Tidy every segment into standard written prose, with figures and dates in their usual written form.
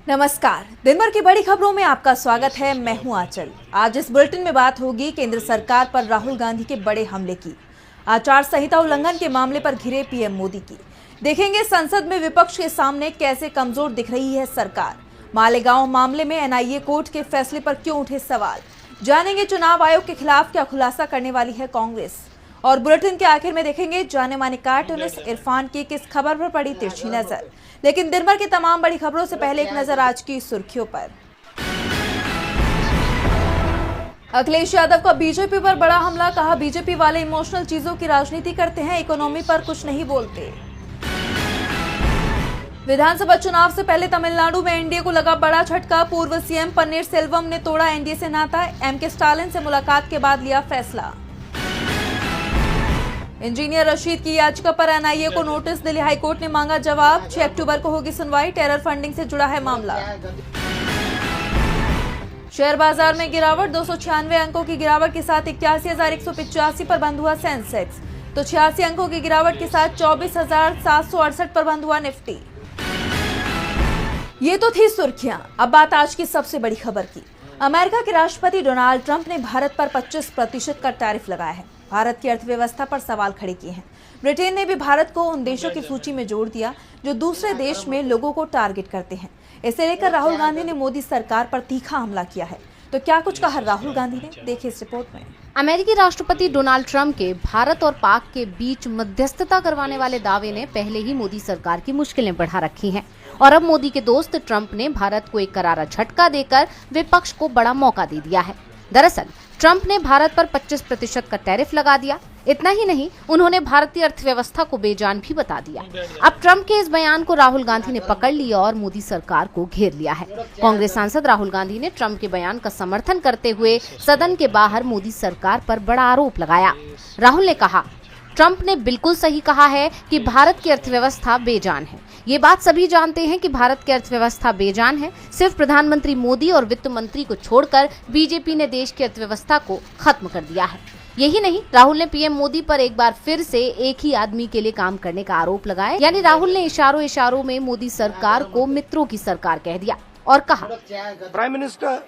नमस्कार, दिन भर की बड़ी खबरों में आपका स्वागत है। मैं हूं आंचल। आज इस बुलेटिन में बात होगी केंद्र सरकार पर राहुल गांधी के बड़े हमले की, आचार संहिता उल्लंघन के मामले पर घिरे पीएम मोदी की। देखेंगे संसद में विपक्ष के सामने कैसे कमजोर दिख रही है सरकार। मालेगांव मामले में एनआईए कोर्ट के फैसले पर क्यों उठे सवाल। जानेंगे चुनाव आयोग के खिलाफ क्या खुलासा करने वाली है कांग्रेस। और बुलेटिन के आखिर में देखेंगे जाने माने कार्टूनिस्ट इरफान की किस खबर पर पड़ी तिरछी नजर। लेकिन दिन भर की तमाम बड़ी खबरों से पहले एक नजर आज की सुर्खियों पर। अखिलेश यादव का बीजेपी पर बड़ा हमला, कहा बीजेपी वाले इमोशनल चीजों की राजनीति करते हैं, इकोनॉमी पर कुछ नहीं बोलते। विधानसभा चुनाव से पहले तमिलनाडु में एनडीए को लगा बड़ा झटका, पूर्व सीएम पन्नीर सेल्वम ने तोड़ा एनडीए से नाता, एमके स्टालिन से मुलाकात के बाद लिया फैसला। इंजीनियर रशीद की याचिका पर एनआईए को नोटिस, दिल्ली हाईकोर्ट ने मांगा जवाब। 6 अक्टूबर को होगी सुनवाई, टेरर फंडिंग से जुड़ा है मामला। शेयर बाजार में गिरावट, 296 अंकों की गिरावट के साथ 81,185 पर बंद हुआ सेंसेक्स, तो 86 अंकों की गिरावट के साथ 24,768 पर बंद हुआ निफ्टी। ये तो थी सुर्खियां। अब बात आज की सबसे बड़ी खबर की। अमेरिका के राष्ट्रपति डोनाल्ड ट्रंप ने भारत पर 25% का टैरिफ लगाया है। भारत की अर्थव्यवस्था पर सवाल खड़े किए हैं। ब्रिटेन ने भी भारत को उन देशों की सूची में जोड़ दिया जो दूसरे देश में लोगों को टारगेट करते हैं। इसे लेकर राहुल गांधी ने मोदी सरकार पर तीखा हमला किया है। तो क्या कुछ कहा राहुल गांधी ने, देखिए इस रिपोर्ट में। अमेरिकी राष्ट्रपति डोनाल्ड ट्रंप के भारत और पाक के बीच मध्यस्थता करवाने वाले दावे ने पहले ही मोदी सरकार की मुश्किलें बढ़ा रखी हैं और अब मोदी के दोस्त ट्रंप ने भारत को एक करारा झटका देकर विपक्ष को बड़ा मौका दे दिया है। दरअसल ट्रंप ने भारत पर 25% का टैरिफ लगा दिया। इतना ही नहीं, उन्होंने भारतीय अर्थव्यवस्था को बेजान भी बता दिया। अब ट्रंप के इस बयान को राहुल गांधी ने पकड़ लिया और मोदी सरकार को घेर लिया है। कांग्रेस सांसद राहुल गांधी ने ट्रंप के बयान का समर्थन करते हुए सदन के बाहर मोदी सरकार पर बड़ा आरोप लगाया। राहुल ने कहा, ट्रंप ने बिल्कुल सही कहा है कि भारत की अर्थव्यवस्था बेजान है। ये बात सभी जानते हैं कि भारत की अर्थव्यवस्था बेजान है। सिर्फ प्रधानमंत्री मोदी और वित्त मंत्री को छोड़कर बीजेपी ने देश की अर्थव्यवस्था को खत्म कर दिया है। यही नहीं, राहुल ने पीएम मोदी पर एक बार फिर से एक ही आदमी के लिए काम करने का आरोप लगाया। यानी राहुल ने इशारों में मोदी सरकार को मित्रों की सरकार कह दिया और कहा, प्राइम मिनिस्टर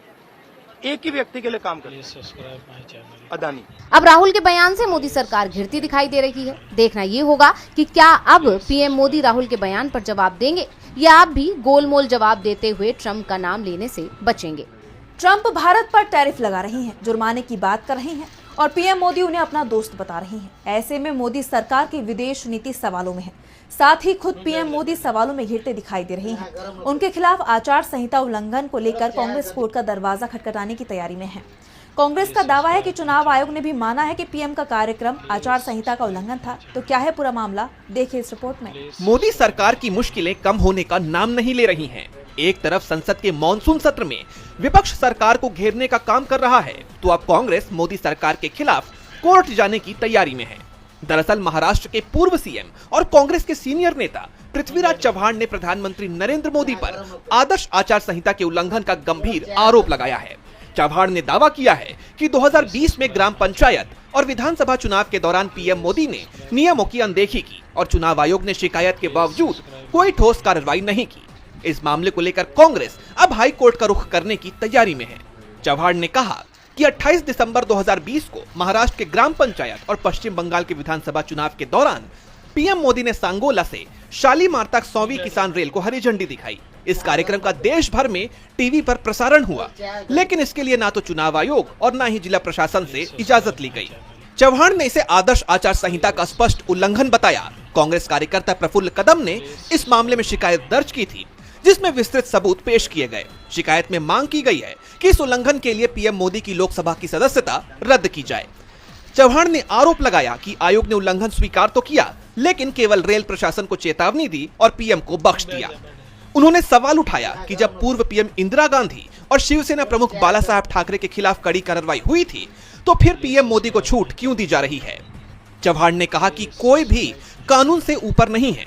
एक ही व्यक्ति के लिए काम कर रही है, अदानी। अब राहुल के बयान से मोदी सरकार घिरती दिखाई दे रही है। देखना ये होगा कि क्या अब पीएम मोदी राहुल के बयान पर जवाब देंगे या आप भी गोलमोल जवाब देते हुए ट्रंप का नाम लेने से बचेंगे। ट्रंप भारत पर टैरिफ लगा रहे हैं, जुर्माने की बात कर रहे हैं और पीएम मोदी उन्हें अपना दोस्त बता रहे हैं। ऐसे में मोदी सरकार की विदेश नीति सवालों में है। साथ ही खुद पीएम मोदी सवालों में घिरते दिखाई दे रहे हैं। उनके खिलाफ आचार संहिता उल्लंघन को लेकर कांग्रेस कोर्ट का दरवाजा खटखटाने की तैयारी में है। कांग्रेस का दावा है कि चुनाव आयोग ने भी माना है कि पीएम का कार्यक्रम आचार संहिता का उल्लंघन था। तो क्या है पूरा मामला, देखिए इस रिपोर्ट में। मोदी सरकार की मुश्किलें कम होने का नाम नहीं ले रही हैं। एक तरफ संसद के मॉनसून सत्र में विपक्ष सरकार को घेरने का काम कर रहा है, तो अब कांग्रेस मोदी सरकार के खिलाफ कोर्ट जाने की तैयारी में है। दरअसल महाराष्ट्र के पूर्व सीएम और कांग्रेस के सीनियर नेता पृथ्वीराज चव्हाण ने प्रधानमंत्री नरेंद्र मोदी पर आदर्श आचार संहिता के उल्लंघन का गंभीर आरोप लगाया है। चव्हाण ने दावा किया है कि 2020 में ग्राम पंचायत और विधानसभा चुनाव के दौरान पीएम मोदी ने नियमों की अनदेखी की और चुनाव आयोग ने शिकायत के बावजूद कोई ठोस कार्रवाई नहीं की। इस मामले को लेकर कांग्रेस अब हाई कोर्ट का रुख करने की तैयारी में है। चव्हाण ने कहा कि 28 दिसंबर 2020 को महाराष्ट्र के ग्राम पंचायत और पश्चिम बंगाल के विधानसभा चुनाव के दौरान पीएम मोदी ने सांगोला से शालीमार तक 100वीं किसान रेल को हरी झंडी दिखाई। इस कार्यक्रम का देश भर में टीवी पर प्रसारण हुआ, लेकिन इसके लिए ना तो चुनाव आयोग और ना ही जिला प्रशासन से इजाजत ली गई। चव्हाण ने इसे आदर्श आचार संहिता का स्पष्ट उल्लंघन बताया। कांग्रेस कार्यकर्ता प्रफुल्ल कदम ने इस मामले में शिकायत दर्ज की थी, जिसमें विस्तृत सबूत पेश किए गए। शिकायत में मांग की गई है कि इस उल्लंघन के लिए पीएम मोदी की लोकसभा की सदस्यता रद्द की जाए। चव्हाण ने आरोप लगाया कि आयोग ने उल्लंघन स्वीकार तो किया, लेकिन केवल रेल प्रशासन को चेतावनी दी और पीएम को बख्श दिया। उन्होंने सवाल उठाया कि जब पूर्व पीएम इंदिरा गांधी और शिवसेना प्रमुख बाला साहब ठाकरे के खिलाफ कड़ी कार्रवाई हुई थी, तो फिर पीएम मोदी को छूट क्यों दी जा रही है। चव्हाण ने कहा कि कोई भी कानून से ऊपर नहीं है।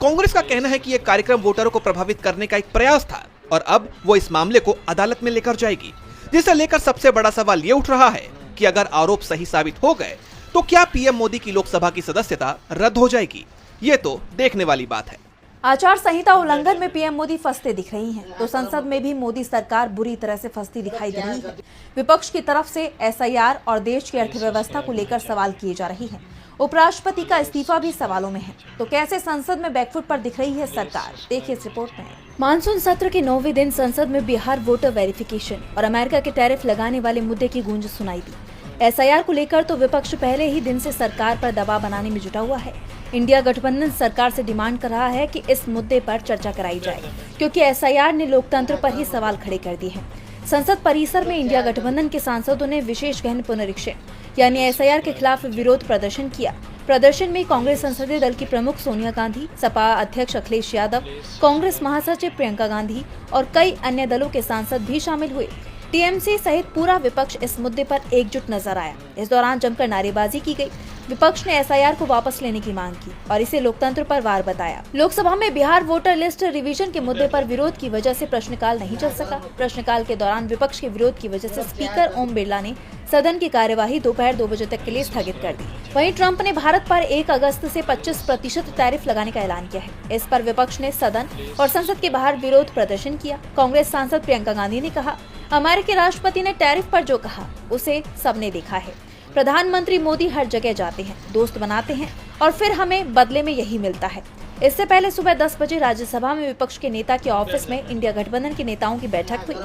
कांग्रेस का कहना है कि यह कार्यक्रम वोटरों को प्रभावित करने का एक प्रयास था और अब वो इस मामले को अदालत में लेकर जाएगी, जिसे लेकर सबसे बड़ा सवाल ये उठ रहा है कि अगर आरोप सही साबित हो गए तो क्या पीएम मोदी की लोकसभा की सदस्यता रद्द हो जाएगी। ये तो देखने वाली बात है। आचार संहिता उल्लंघन में पीएम मोदी फंसते दिख रही हैं, तो संसद में भी मोदी सरकार बुरी तरह से फंसती दिखाई दे रही है। विपक्ष की तरफ से एसआईआर और देश की अर्थव्यवस्था को लेकर सवाल किए जा रहे हैं। उपराष्ट्रपति का इस्तीफा भी सवालों में है, तो कैसे संसद में बैकफुट पर दिख रही है सरकार, देखिए इस रिपोर्ट में। मानसून सत्र के 9वें दिन संसद में बिहार वोटर वेरिफिकेशन और अमेरिका के टैरिफ लगाने वाले मुद्दे की गूंज सुनाई दी। एसआईआर को लेकर तो विपक्ष पहले ही दिन से सरकार पर दबाव बनाने में जुटा हुआ है। इंडिया गठबंधन सरकार से डिमांड कर रहा है कि इस मुद्दे पर चर्चा कराई जाए, क्योंकि एसआईआर ने लोकतंत्र पर ही सवाल खड़े कर दिए हैं। संसद परिसर में इंडिया गठबंधन के सांसदों ने विशेष गहन पुनरीक्षण यानी एसआईआर के खिलाफ विरोध प्रदर्शन किया। प्रदर्शन में कांग्रेस संसदीय दल की प्रमुख सोनिया गांधी, सपा अध्यक्ष अखिलेश यादव, कांग्रेस महासचिव प्रियंका गांधी और कई अन्य दलों के सांसद भी शामिल हुए। टीएमसी सहित पूरा विपक्ष इस मुद्दे पर एकजुट नजर आया। इस दौरान जमकर नारेबाजी की गई। विपक्ष ने एसआईआर को वापस लेने की मांग की और इसे लोकतंत्र पर वार बताया। लोकसभा में बिहार वोटर लिस्ट रिवीजन के मुद्दे पर विरोध की वजह से प्रश्नकाल नहीं चल सका। प्रश्नकाल के दौरान विपक्ष के विरोध की वजह से स्पीकर ओम बिरला ने सदन की कार्यवाही दोपहर 2 बजे तक के लिए स्थगित कर दी। वहीं ट्रंप ने भारत पर 1 अगस्त से 25% टैरिफ लगाने का ऐलान किया है। इस पर विपक्ष ने सदन और संसद के बाहर विरोध प्रदर्शन किया। कांग्रेस सांसद प्रियंका गांधी ने कहा, अमेरिकी राष्ट्रपति ने टैरिफ पर जो कहा उसे सबने देखा है। प्रधानमंत्री मोदी हर जगह जाते हैं, दोस्त बनाते हैं और फिर हमें बदले में यही मिलता है। इससे पहले सुबह 10 बजे राज्यसभा में विपक्ष के नेता के ऑफिस में इंडिया गठबंधन के नेताओं की बैठक हुई।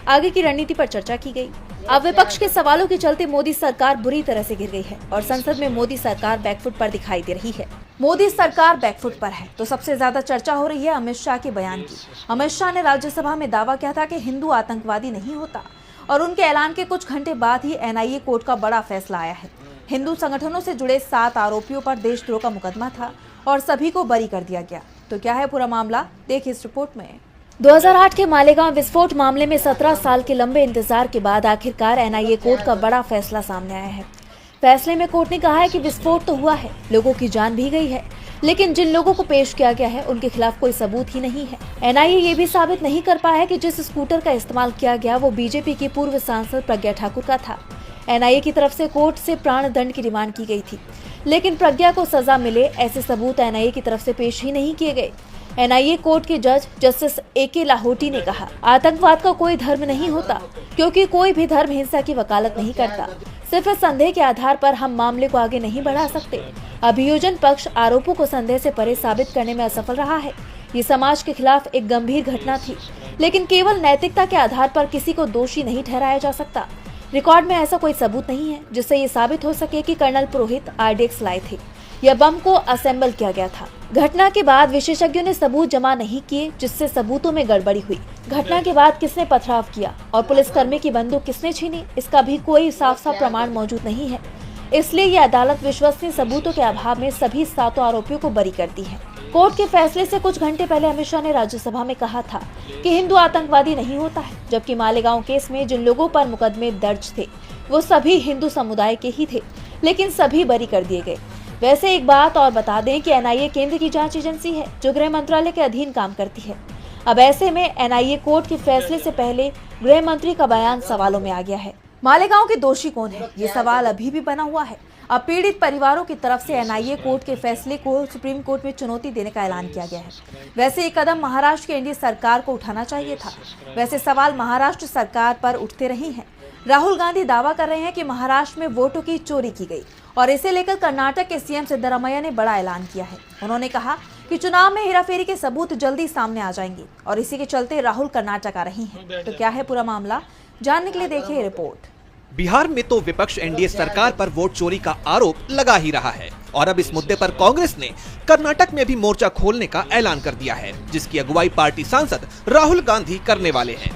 आगे की रणनीति पर चर्चा की गई। अब विपक्ष के सवालों के चलते मोदी सरकार बुरी तरह से गिर गई है और संसद में मोदी सरकार बैकफुट पर दिखाई दे रही है। मोदी सरकार बैकफुट पर है तो सबसे ज्यादा चर्चा हो रही है अमित शाह के बयान की। अमित शाह ने राज्यसभा में दावा किया था कि हिंदू आतंकवादी नहीं होता और उनके ऐलान के कुछ घंटे बाद ही एनआईए कोर्ट का बड़ा फैसला आया है। हिंदू संगठनों से जुड़े 7 आरोपियों पर देशद्रोह का मुकदमा था और सभी को बरी कर दिया गया। तो क्या है पूरा मामला, देखिए इस रिपोर्ट में। 2008 के मालेगांव विस्फोट मामले में 17 साल के लंबे इंतजार के बाद आखिरकार एनआईए कोर्ट का बड़ा फैसला सामने आया है। फैसले में कोर्ट ने कहा है कि विस्फोट तो हुआ है, लोगों की जान भी गई है, लेकिन जिन लोगों को पेश किया गया है उनके खिलाफ कोई सबूत ही नहीं है। एनआईए ये भी साबित नहीं कर पाया है कि जिस स्कूटर का इस्तेमाल किया गया वो बीजेपी की पूर्व सांसद प्रज्ञा ठाकुर का था। एनआईए की तरफ से कोर्ट से प्राण दंड की डिमांड की गई थी, लेकिन प्रज्ञा को सजा मिले ऐसे सबूत एनआईए की तरफ से पेश ही नहीं किए गए। एनआईए कोर्ट के जज जस्टिस ए.के. लाहोटी ने कहा, आतंकवाद का कोई धर्म नहीं होता, क्योंकि कोई भी धर्म हिंसा की वकालत नहीं करता। सिर्फ संदेह के आधार पर हम मामले को आगे नहीं बढ़ा सकते। अभियोजन पक्ष आरोपों को संदेह से परे साबित करने में असफल रहा है। ये समाज के खिलाफ एक गंभीर घटना थी, लेकिन केवल नैतिकता के आधार पर किसी को दोषी नहीं ठहराया जा सकता। रिकॉर्ड में ऐसा कोई सबूत नहीं है जिससे ये साबित हो सके कि कर्नल पुरोहित आरडीएक्स लाए थे या बम को असेंबल किया गया था। घटना के बाद विशेषज्ञों ने सबूत जमा नहीं किए, जिससे सबूतों में गड़बड़ी हुई। घटना के बाद किसने पथराव किया और पुलिसकर्मी की बंदूक किसने छीनी, इसका भी कोई साफ प्रमाण मौजूद नहीं है। इसलिए ये अदालत विश्वसनीय सबूतों के अभाव में सभी 7 आरोपियों को बरी करती है। कोर्ट के फैसले से कुछ घंटे पहले अमित शाह ने राज्यसभा में कहा था कि हिंदू आतंकवादी नहीं होता है, जबकि मालेगांव केस में जिन लोगों पर मुकदमे दर्ज थे वो सभी हिंदू समुदाय के ही थे, लेकिन सभी बरी कर दिए गए। वैसे एक बात और बता दें कि एनआईए केंद्र की जांच एजेंसी है जो गृह मंत्रालय के अधीन काम करती है। अब ऐसे में एनआईए कोर्ट के फैसले से पहले गृह मंत्री का बयान सवालों में आ गया है। मालेगांव के दोषी कौन है, ये सवाल अभी भी बना हुआ है। अब पीड़ित परिवारों की तरफ से एनआईए कोर्ट के फैसले को सुप्रीम कोर्ट में चुनौती देने का ऐलान किया गया है। वैसे ये कदम महाराष्ट्र की एनडीए सरकार को उठाना चाहिए था। वैसे सवाल महाराष्ट्र सरकार पर उठते रहे हैं। राहुल गांधी दावा कर रहे हैं कि महाराष्ट्र में वोटों की चोरी की गई और इसे लेकर कर्नाटक के सीएम सिद्धरामैया ने बड़ा ऐलान किया है। उन्होंने कहा कि चुनाव में हेराफेरी के सबूत जल्दी सामने आ जाएंगे और इसी के चलते राहुल कर्नाटक आ रही हैं। तो क्या है पूरा मामला, जानने के लिए देखिए रिपोर्ट। बिहार में तो विपक्ष एनडीए सरकार पर वोट चोरी का आरोप लगा ही रहा है और अब इस मुद्दे पर कांग्रेस ने कर्नाटक में भी मोर्चा खोलने का ऐलान कर दिया है, जिसकी अगुवाई पार्टी सांसद राहुल गांधी करने वाले हैं।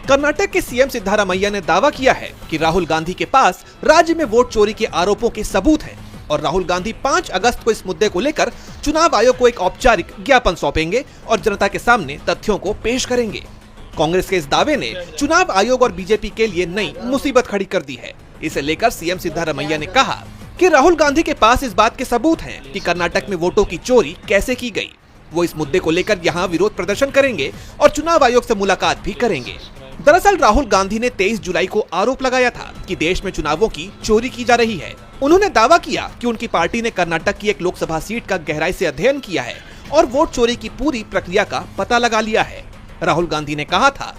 कर्नाटक के सीएम सिद्धरामैया ने दावा किया है कि राहुल गांधी के पास राज्य में वोट चोरी के आरोपों के सबूत हैं और राहुल गांधी 5 अगस्त को इस मुद्दे को लेकर चुनाव आयोग को एक औपचारिक ज्ञापन सौंपेंगे और जनता के सामने तथ्यों को पेश करेंगे। कांग्रेस के इस दावे ने चुनाव आयोग और बीजेपी के लिए नई मुसीबत खड़ी कर दी है। इसे लेकर सीएम सिद्धरामैया ने कहा कि राहुल गांधी के पास इस बात के सबूत हैं कि कर्नाटक में वोटों की चोरी कैसे की गई। वो इस मुद्दे को लेकर यहाँ विरोध प्रदर्शन करेंगे और चुनाव आयोग से मुलाकात भी करेंगे। दरअसल राहुल गांधी ने 23 जुलाई को आरोप लगाया था कि देश में चुनावों की चोरी की जा रही है। उन्होंने दावा किया कि उनकी पार्टी ने कर्नाटक की एक लोकसभा सीट का गहराई से अध्ययन किया है और वोट चोरी की पूरी प्रक्रिया का पता लगा लिया है। राहुल गांधी ने कहा था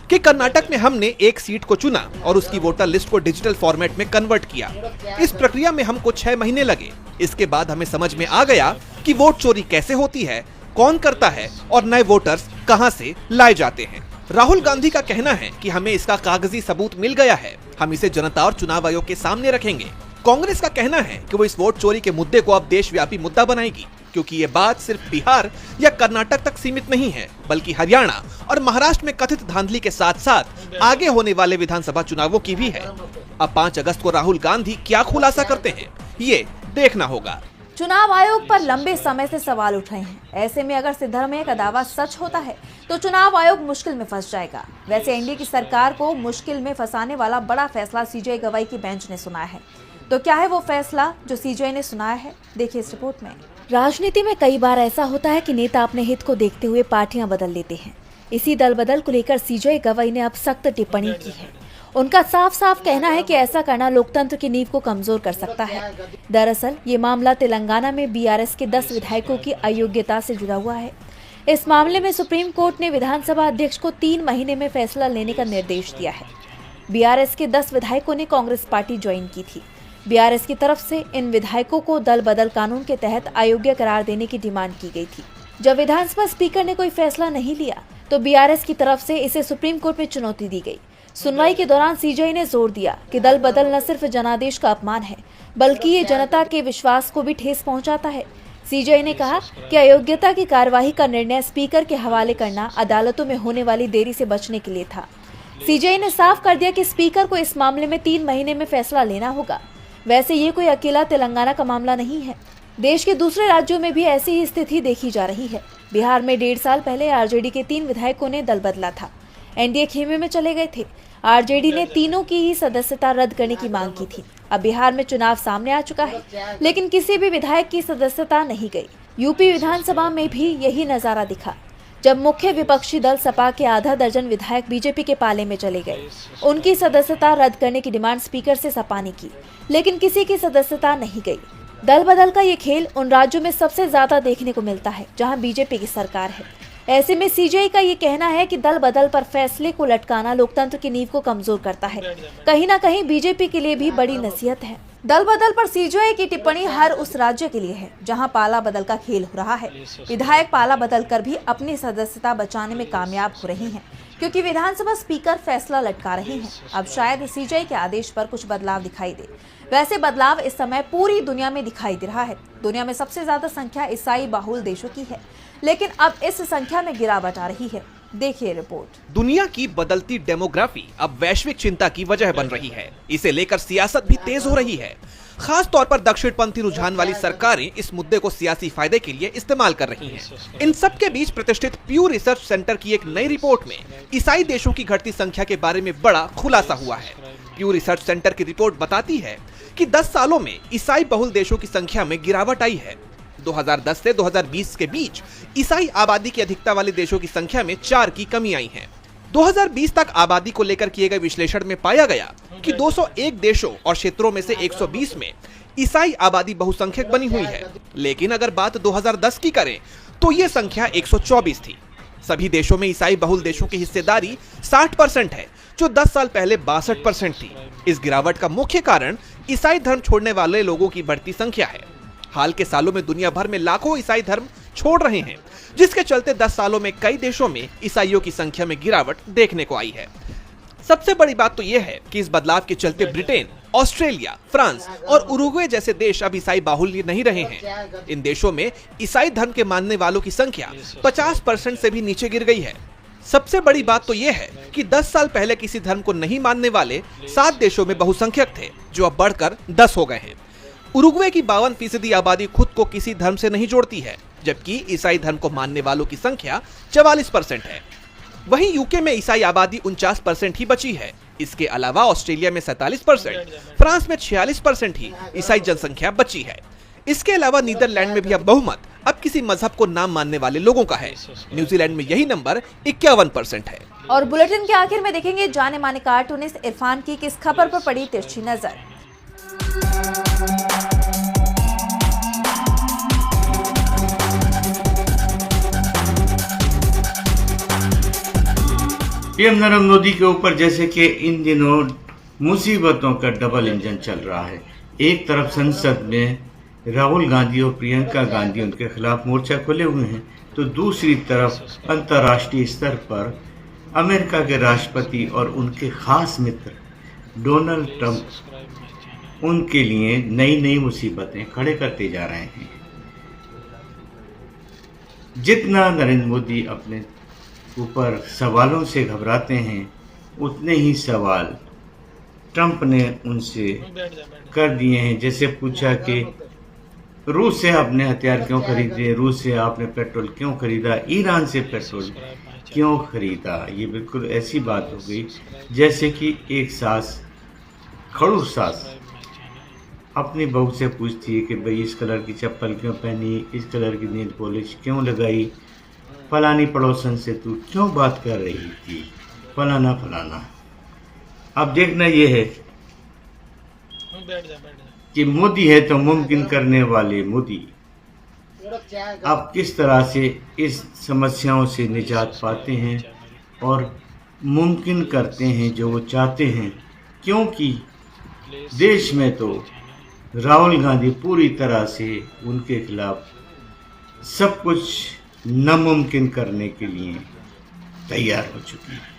कि कर्नाटक में हमने एक सीट को चुना और उसकी वोटर लिस्ट को डिजिटल फॉर्मेट में कन्वर्ट किया। इस प्रक्रिया में हमको 6 महीने लगे। इसके बाद हमें समझ में आ गया कि वोट चोरी कैसे होती है, कौन करता है और नए वोटर्स कहां से लाए जाते हैं। राहुल गांधी का कहना है कि हमें इसका कागजी सबूत मिल गया है, हम इसे जनता और चुनाव आयोग के सामने रखेंगे। कांग्रेस का कहना है कि वो इस वोट चोरी के मुद्दे को अब देशव्यापी मुद्दा बनाएगी, क्योंकि ये बात सिर्फ बिहार या कर्नाटक तक सीमित नहीं है, बल्कि हरियाणा और महाराष्ट्र में कथित धांधली के साथ साथ आगे होने वाले विधानसभा चुनावों की भी है। अब 5 अगस्त को राहुल गांधी क्या खुलासा करते हैं, ये देखना होगा। चुनाव आयोग पर लंबे समय से सवाल उठ रहे हैं। ऐसे में अगर सिद्धरमैया का दावा सच होता है तो चुनाव आयोग मुश्किल में फंस जाएगा। वैसे एनडीए की सरकार को मुश्किल में फंसाने वाला बड़ा फैसला सीजेआई गवाई की बेंच ने सुनाया है। तो क्या है वो फैसला जो सीजेआई ने सुनाया है, देखिए इस रिपोर्ट में। राजनीति में कई बार ऐसा होता है कि नेता अपने हित को देखते हुए पार्टियां बदल लेते हैं। इसी दल बदल को लेकर सीजेआई गवाई ने अब सख्त टिप्पणी की है। उनका साफ साफ कहना है कि ऐसा करना लोकतंत्र की नींव को कमजोर कर सकता है। दरअसल ये मामला तेलंगाना में बीआरएस के 10 विधायकों की अयोग्यता से जुड़ा हुआ है। इस मामले में सुप्रीम कोर्ट ने विधानसभा अध्यक्ष को 3 महीने में फैसला लेने का निर्देश दिया है। बीआरएस के 10 विधायकों ने कांग्रेस पार्टी ज्वाइन की थी। बीआरएस की तरफ से इन विधायकों को दल बदल कानून के तहत अयोग्य करार देने की डिमांड की गई थी। जब विधानसभा स्पीकर ने कोई फैसला नहीं लिया तो बीआरएस की तरफ से इसे सुप्रीम कोर्ट में चुनौती दी गई। सुनवाई के दौरान सीजेआई ने जोर दिया कि दल बदल न सिर्फ जनादेश का अपमान है, बल्कि ये जनता के विश्वास को भी ठेस पहुंचाता है। सीजेआई ने कहा कि अयोग्यता की कार्यवाही का निर्णय स्पीकर के हवाले करना अदालतों में होने वाली देरी से बचने के लिए था। सीजेआई ने साफ कर दिया कि स्पीकर को इस मामले में 3 महीने में फैसला लेना होगा। वैसे ये कोई अकेला तेलंगाना का मामला नहीं है। देश के दूसरे राज्यों में भी ऐसी ही स्थिति देखी जा रही है। बिहार में 1.5 साल पहले आरजेडी के 3 विधायकों ने दल बदला था। एनडीए खेमे में चले गए थे। आरजेडी ने तीनों की ही सदस्यता रद्द करने की मांग की थी। अब बिहार में चुनाव सामने आ चुका है, लेकिन किसी भी विधायक की सदस्यता नहीं गई। यूपी विधानसभा में भी यही नजारा दिखा, जब मुख्य विपक्षी दल सपा के आधा दर्जन विधायक बीजेपी के पाले में चले गए। उनकी सदस्यता रद्द करने की डिमांड स्पीकर से सपा ने की, लेकिन किसी की सदस्यता नहीं गई। दल बदल का ये खेल उन राज्यों में सबसे ज्यादा देखने को मिलता है जहां बीजेपी की सरकार है। ऐसे में सीजेआई का ये कहना है कि दल बदल पर फैसले को लटकाना लोकतंत्र की नींव को कमजोर करता है। कहीं ना कहीं बीजेपी के लिए भी बड़ी नसीहत है। दल बदल पर सीजेआई की टिप्पणी हर उस राज्य के लिए है जहां पाला बदल का खेल हो रहा है। विधायक पाला बदल कर भी अपनी सदस्यता बचाने में कामयाब हो रही हैं, क्योंकि विधानसभा स्पीकर फैसला लटका रहे हैं। अब शायद सीजेआई के आदेश पर कुछ बदलाव दिखाई दे। वैसे बदलाव इस समय पूरी दुनिया में दिखाई दे रहा है। दुनिया में सबसे ज्यादा संख्या ईसाई बहुल देशों की है, लेकिन अब इस संख्या में गिरावट आ रही है। देखिए रिपोर्ट। दुनिया की बदलती डेमोग्राफी अब वैश्विक चिंता की वजह बन रही है। इसे लेकर सियासत भी तेज हो रही है। खास तौर पर दक्षिणपंथी रुझान वाली सरकारें इस मुद्दे को सियासी फायदे के लिए इस्तेमाल कर रही हैं। इन सब के बीच प्रतिष्ठित प्यू रिसर्च सेंटर की एक नई रिपोर्ट में ईसाई देशों की घटती संख्या के बारे में बड़ा खुलासा हुआ है। प्यू रिसर्च सेंटर की रिपोर्ट बताती है कि 10 सालों में ईसाई बहुल देशों की संख्या में गिरावट आई है। 2010 से 2020 के बीच ईसाई आबादी की अधिकता वाले देशों की संख्या में 4 की कमी आई है। 2020 तक आबादी को लेकर किए गए विश्लेषण में पाया गया कि 201 देशों और क्षेत्रों में से 120 में ईसाई आबादी बहुसंख्यक बनी हुई है। लेकिन अगर बात 2010 की करें तो ये संख्या 124 थी। सभी देशों में ईसाई बहुल देशों की हिस्सेदारी 60% है, जो 10 साल पहले 62% थी। इस गिरावट का मुख्य कारण ईसाई धर्म छोड़ने वाले लोगों की बढ़ती संख्या है। हाल के सालों में दुनिया भर में लाखों ईसाई धर्म छोड़ रहे हैं, जिसके चलते 10 सालों में कई देशों में ईसाइयों की संख्या में गिरावट देखने को आई है। सबसे बड़ी बात तो यह है कि इस बदलाव के चलते ब्रिटेन, ऑस्ट्रेलिया, फ्रांस और उरुग्वे जैसे देश अब ईसाई बाहुल्य नहीं रहे हैं। इन देशों में ईसाई धर्म के मानने वालों की संख्या 50% से भी नीचे गिर गई है। सबसे बड़ी बात तो यह है कि 10 साल पहले किसी धर्म को नहीं मानने वाले 7 देशों में बहुसंख्यक थे, जो अब बढ़कर 10 हो गए हैं। उरुग्वे की 52% आबादी खुद को किसी धर्म से नहीं जोड़ती है, जबकि ईसाई धर्म को मानने वालों की संख्या 44% है। वहीं यूके में ईसाई आबादी 49% ही बची है। इसके अलावा ऑस्ट्रेलिया में 47%, फ्रांस में 46% ही ईसाई जनसंख्या बची है। इसके अलावा नीदरलैंड में भी अब बहुमत अब किसी मजहब को नाम मानने वाले लोगों का है। न्यूजीलैंड में यही नंबर 51% है। और बुलेटिन के आखिर में देखेंगे जाने माने कार्टूनिस्ट इरफान की किस खबर पर पड़ी तिरछी नजर। पीएम नरेंद्र मोदी के ऊपर जैसे कि इन दिनों मुसीबतों का डबल इंजन चल रहा है। एक तरफ संसद में राहुल गांधी और प्रियंका गांधी उनके खिलाफ मोर्चा खोले हुए हैं, तो दूसरी तरफ अंतर्राष्ट्रीय स्तर पर अमेरिका के राष्ट्रपति और उनके खास मित्र डोनाल्ड ट्रंप उनके लिए नई नई मुसीबतें खड़े करते जा रहे हैं। जितना नरेंद्र मोदी अपने ऊपर सवालों से घबराते हैं, उतने ही सवाल ट्रंप ने उनसे कर दिए हैं। जैसे पूछा कि रूस से आपने हथियार क्यों खरीदे, रूस से आपने पेट्रोल क्यों खरीदा, ईरान से पेट्रोल क्यों खरीदा। ये बिल्कुल ऐसी बात हो गई जैसे कि एक सास, खड़ूस सास अपनी बहू से पूछती है कि भाई इस कलर की चप्पल क्यों पहनी, इस कलर की नेल पॉलिश क्यों लगाई, फलानी पड़ोसन से तू क्यों बात कर रही थी, फलाना फलाना। अब देखना ये है कि मोदी है तो मुमकिन करने वाले मोदी अब किस तरह से इस समस्याओं से निजात पाते हैं और मुमकिन करते हैं जो वो चाहते हैं, क्योंकि देश में तो राहुल गांधी पूरी तरह से उनके खिलाफ सब कुछ नामुमकिन करने के लिए तैयार हो चुके हैं।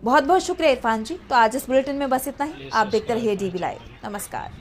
बहुत बहुत शुक्रिया इरफान जी। तो आज इस बुलेटिन में बस इतना ही। आप देखते रहिए DV लाइव। नमस्कार।